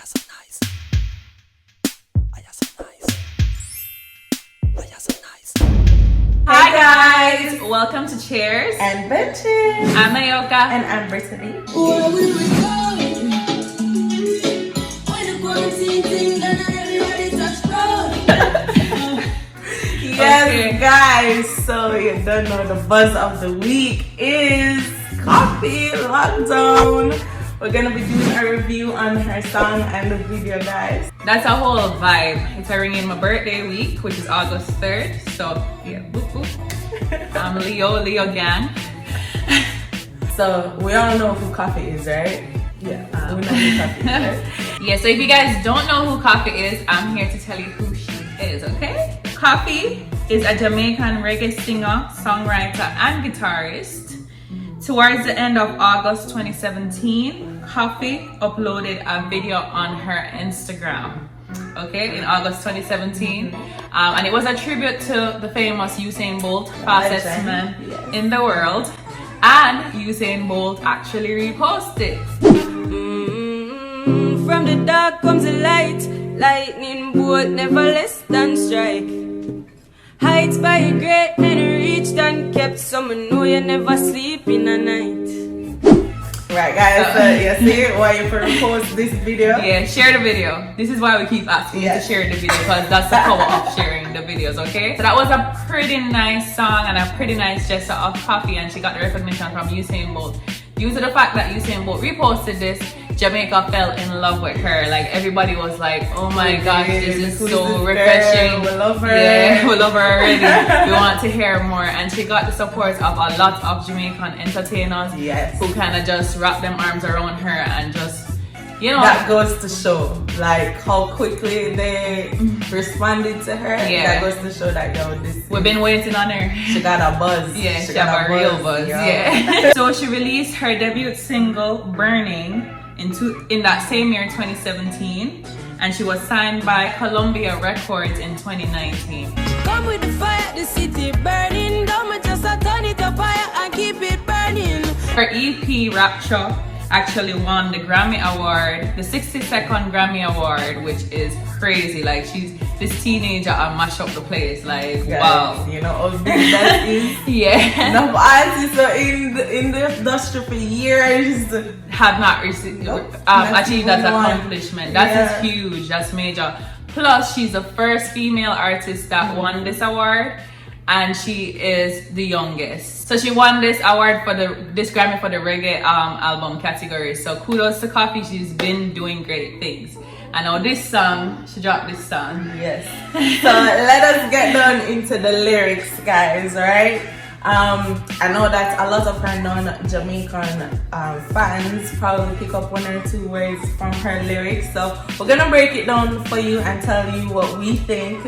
so nice. I am so nice. I am so nice. Hi guys, welcome to Chairs and Britts. I'm Ayoka And I'm Versatility. Where will we go? When the quarantine thing done and everybody touch road. Yes, Okay. guys. So you don't know, the buzz of the week is Koffee Lockdown. We're gonna be doing a review on her song and the video, guys. That's a whole vibe. It's a ringing my birthday week, which is August 3rd. So yeah, boop boop. I'm Leo gang. So we all know who Koffee is, right? Yeah, we know who Koffee is, right? Yeah, so if you guys don't know who Koffee is, I'm here to tell you who she is, okay? Koffee is a Jamaican reggae singer, songwriter, and guitarist. Towards the end of August 2017, Koffee uploaded a video on her Instagram, okay, in August 2017. And it was a tribute to the famous Usain Bolt, fastest man in the world. And Usain Bolt actually reposted. From the dark comes the light. Lightning bolt never less than strike. Heights by a great men reached and kept. Someone know you never sleep in a night. Right, guys. So you see why you repost this video? Yeah, share the video. This is why we keep asking you to share the video, because that's the power of sharing the videos, okay? So that was a pretty nice song and a pretty nice gesture of Koffee, and she got the recognition from Usain Bolt. Due to the fact that Usain Bolt reposted this, Jamaica fell in love with her. Like, everybody was like, oh my gosh, this is so refreshing. We love her. Yeah, we love her already. We want to hear more. And she got the support of a lot of Jamaican entertainers who kind of just wrapped them arms around her and just, you know. That goes to show, like, how quickly they responded to her. Yeah. That goes to show that, yo, we've been waiting on her. she got a buzz. Yeah, she got a real buzz. Yeah. So she released her debut single, Burning, in that same year, 2017, and she was signed by Columbia Records in 2019. Come with the fire, the city burning. Don't just turn it up fire and keep it burning. Her EP, Rapture, actually won the Grammy Award, the 62nd Grammy Award, which is crazy. Like, she's this teenager and mash up the place. Like, Guys, wow. you know how big that is. Yeah. The artists are in the industry for years. Have not received, achieved that accomplishment. That is huge. That's major. Plus, she's the first female artist that won this award, and she is the youngest. So she won this award for this Grammy for the reggae album category. So kudos to Koffee. She's been doing great things. And now this song, she dropped this song. Yes. So let us get down into the lyrics, guys. Right? I know that a lot of her non-Jamaican fans probably pick up one or two words from her lyrics. So we're gonna break it down for you and tell you what we think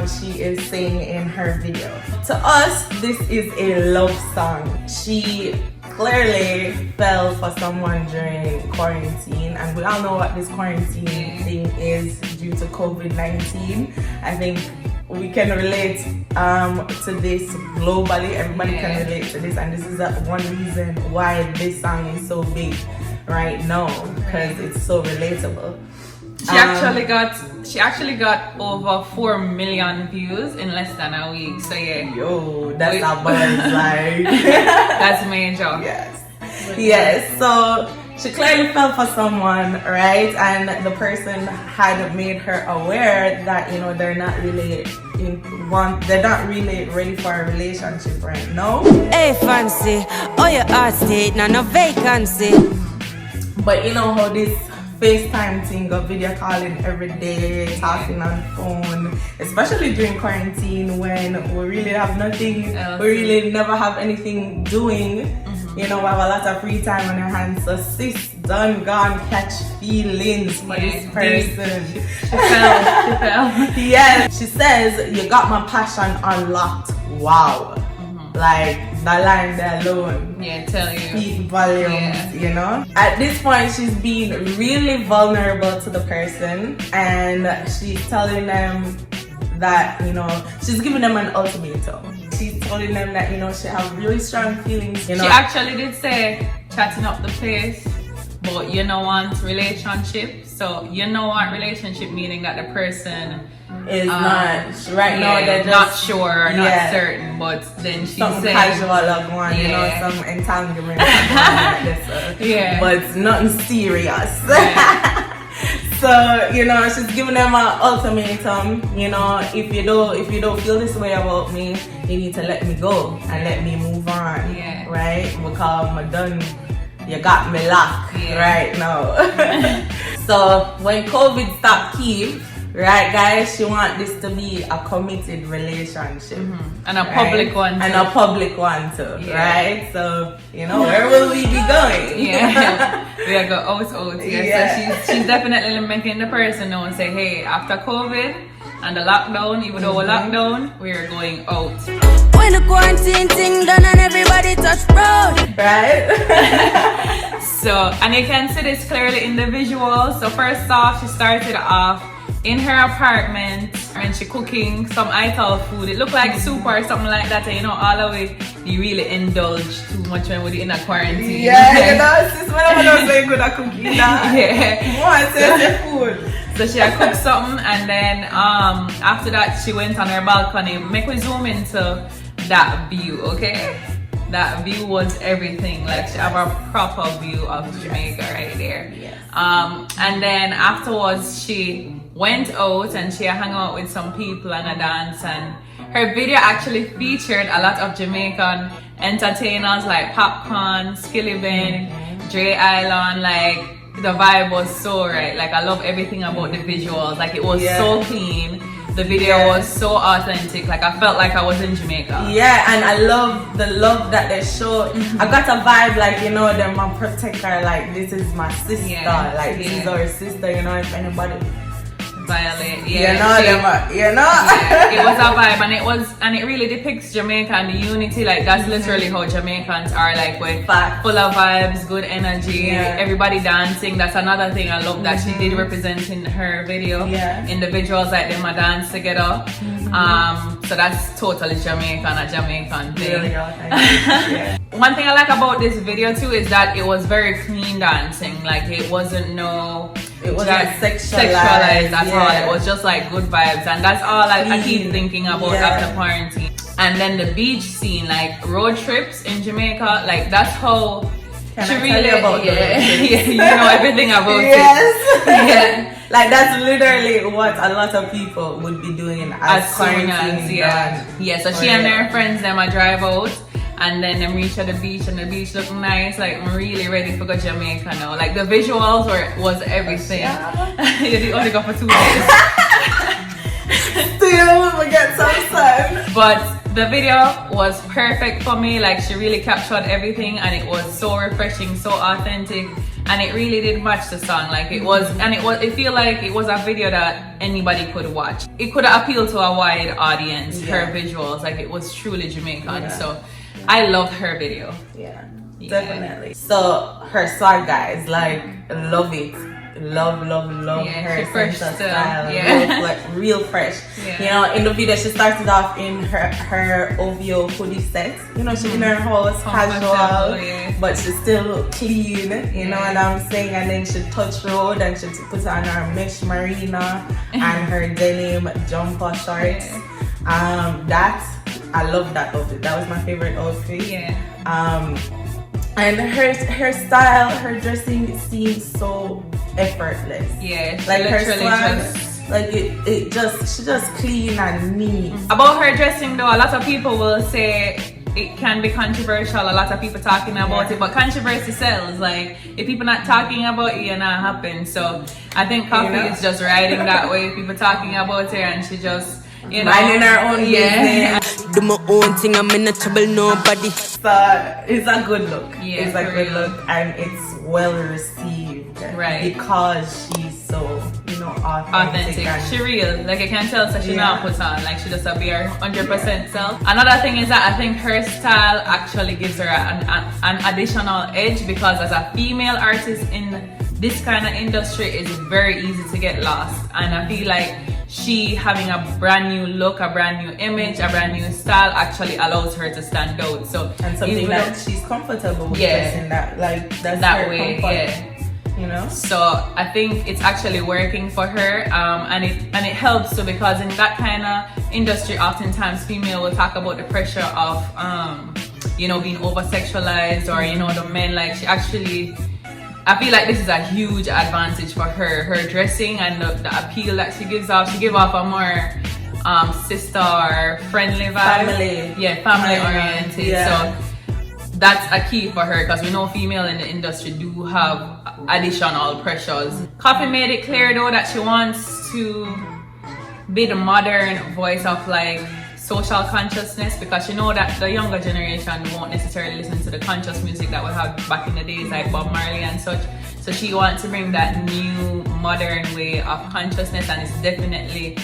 she is saying in her video. To us, this is a love song. She clearly fell for someone during quarantine, and we all know what this quarantine thing is due to COVID-19. I think we can relate to this globally. Everybody can relate to this, and this is one reason why this song is so big right now, because it's so relatable. She actually got over 4 million views in less than a week. So yeah, yo, that's a buzz. Like, that's major. Yes. So she clearly fell for someone, right? And the person had made her aware that, you know, they're not really ready for a relationship right now. Hey fancy, oh your heart state, no vacancy. But you know how this FaceTime thing of video calling every day, talking on phone, especially during quarantine when we really have nothing, we really never have anything doing. You know, we have a lot of free time on our hands. So sis done gone catch feelings for this person. She fell. Yes. She says, you got my passion unlocked. Wow. Like, that line there alone. Yeah, tell you. Speak volumes, you know? At this point, she's being really vulnerable to the person, and she's telling them that, you know, she's giving them an ultimatum. She's telling them that, you know, she have really strong feelings, you know. She actually did say, chatting up the place. but you don't want relationship. So you don't want relationship, meaning that the person is not right now. They're just not sure or not certain, but then she's some saying casual love one, you know, some entanglement, like this, but nothing serious. So, you know, she's giving them an ultimatum. You know, if you don't feel this way about me, you need to let me go and let me move on. Yeah. Right? Because I'm done. You got me locked right now. So when COVID stopped Keith, right, guys, she want this to be a committed relationship. And a public one too. And a public one too, right? So, you know, where will we be going? We are go out. So she's definitely making the person know and say, hey, after COVID and the lockdown, even though we're locked down, we're going out. When the quarantine thing done and everybody touch road. Right? So, and you can see this clearly in the visuals. So first off, she started off in her apartment and she cooking some ital food. It looked like soup or something like that, and you know, all of it you really indulge too much when we're in a quarantine. Yeah, you know, since when I was very good at cooking that. Food. So she had cooked something, and then after that she went on her balcony. Make we zoom into that view, okay? That view was everything. Like she have a proper view of Jamaica right there. And then afterwards she went out and she hung out with some people and a dance, and her video actually featured a lot of Jamaican entertainers like Popcorn, Skilly Ben, Dre Island. Like the vibe was so right. Like I love everything about the visuals. Like it was so clean. The video was so authentic. Like I felt like I was in Jamaica. Yeah, and I love the love that they show. I got a vibe like, you know, they're my protector. Like this is my sister. Like this is our sister. You know, if anybody violate, it was a vibe, and it really depicts Jamaica and the unity. Like that's literally how Jamaicans are. Like we're full of vibes, good energy, everybody dancing. That's another thing I love that she did represent in her video. Individuals like them a dance together. So that's totally Jamaican, a Jamaican thing. Really authentic. One thing I like about this video too is that it was very clean dancing. Like it wasn't sexualized at all. It was just like good vibes, and that's all I keep thinking about after quarantine. And then the beach scene, like road trips in Jamaica, like that's how she really about you know everything about it. Like that's literally what a lot of people would be doing as quarantine. So she and her friends them a drive out. And then them reach at the beach, and the beach look nice. Like I'm really ready for go Jamaica now. Like the visuals was everything. You only go for 2 days. Still, we get some sun. But the video was perfect for me. Like she really captured everything, and it was so refreshing, so authentic, and it really did match the song. Like it was, and it feel like it was a video that anybody could watch. It could appeal to a wide audience. Her visuals, like it was truly Jamaican. So I loved her video. Definitely. So her swag, guys, like love it. Love her fresh style. Real fresh. You know, in the video she started off in her OVO hoodie set. You know, she's in her house, casual, but she still look clean. You know what I'm saying? And then she touch road and she put on her mesh marina and her denim jumper shorts. I love that outfit. That was my favorite outfit. And her style, her dressing seems so effortless. Like her swag, like she just clean and neat. About her dressing though, a lot of people will say it can be controversial. A lot of people talking about it, but controversy sells. Like if people not talking about it, it not happen. So I think Koffee is just riding that way. People talking about her, and she just, you know, minding her own business. Do my own thing, I'm in a trouble, nobody. So it's a good look. It's a good look, and it's well received. Because she's so, you know, authentic. She real. Like I can tell, so she not put on. Like she just be her 100% self. Another thing is that I think her style actually gives her an additional edge, because as a female artist in this kind of industry, it's very easy to get lost. And I feel like she having a brand new look, a brand new image, a brand new style actually allows her to stand out. So and something that she's comfortable with, in that, like that's that her way, comfort. you know. So I think it's actually working for her, and it helps too, because in that kind of industry, oftentimes female will talk about the pressure of you know, being over sexualized, or you know, the men, like she actually, I feel like this is a huge advantage for her dressing and the appeal that she gives off. She gives off a more sister friendly vibe, family oriented. Yeah. So that's a key for her, because we know female in the industry do have additional pressures. Koffee made it clear though that she wants to be the modern voice of like social consciousness, because you know that the younger generation won't necessarily listen to the conscious music that we had back in the days, like Bob Marley and such. So she wants to bring that new modern way of consciousness, and it's definitely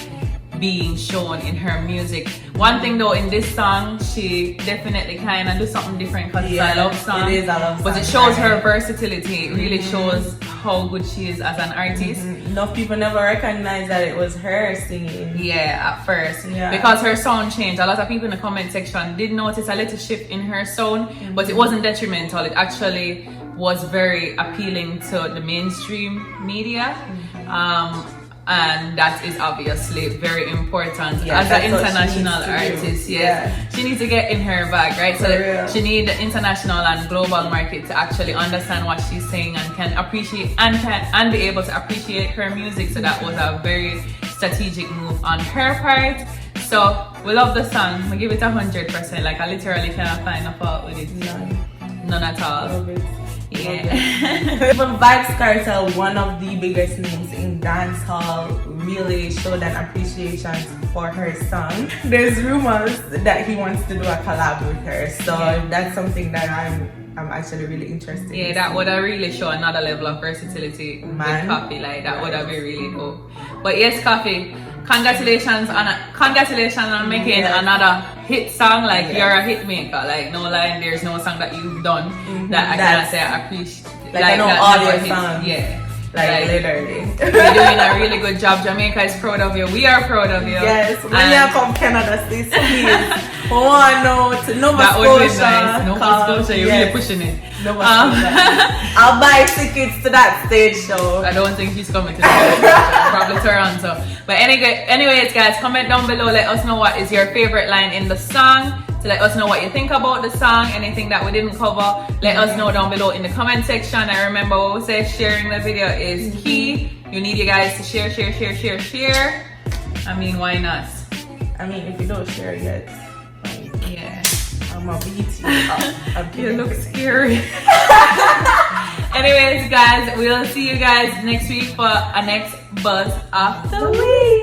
being shown in her music. One thing though, in this song, she definitely kind of do something different, because it's a love song. It is a love song. But it shows her versatility. It really shows how good she is as an artist. Enough people never recognize that it was her singing. Yeah, at first. Yeah. Because her sound changed. A lot of people in the comment section did notice a little shift in her sound, but it wasn't detrimental. It actually was very appealing to the mainstream media. And that is obviously very important as an international artist. Yes, she needs to get in her bag, right? So she needs the international and global market to actually understand what she's saying and can appreciate and be able to appreciate her music. So that was a very strategic move on her part. So we love the song. We give it 100%. Like I literally cannot find a fault with it. None at all. Love it. Yeah. Even Vybz Kartel, one of the biggest names in dancehall, really showed an appreciation for her song. There's rumors that he wants to do a collab with her, so that's something that I'm actually really interested in. Yeah, that would have really show another level of versatility with Koffee. Like that would have been really dope. But yes, Koffee, congratulations on making another hit song. Like you're a hit maker. Like no lie, there's no song that you've done that I cannot say I appreciate. Like I know all your songs. Yeah. Like literally. You're doing a really good job. Jamaica is proud of you. We are proud of you. Yes, when you come Canada, please. Oh no, to Nova that Scotia. Would be nice. Nova Scotia, you're really pushing it. Nova Scotia. I'll buy tickets to that stage show. I don't think she's coming to the probably Toronto. But anyways, guys, comment down below. Let us know what is your favorite line in the song. To let us know what you think about the song, anything that we didn't cover, let us know down below in the comment section. And remember what we say, sharing the video is key. You need you guys to share. I mean, why not? I mean, if you don't share yet, yeah, I'm gonna beat you up. You look scary. Anyways, guys, we'll see you guys next week for our next buzz of the week.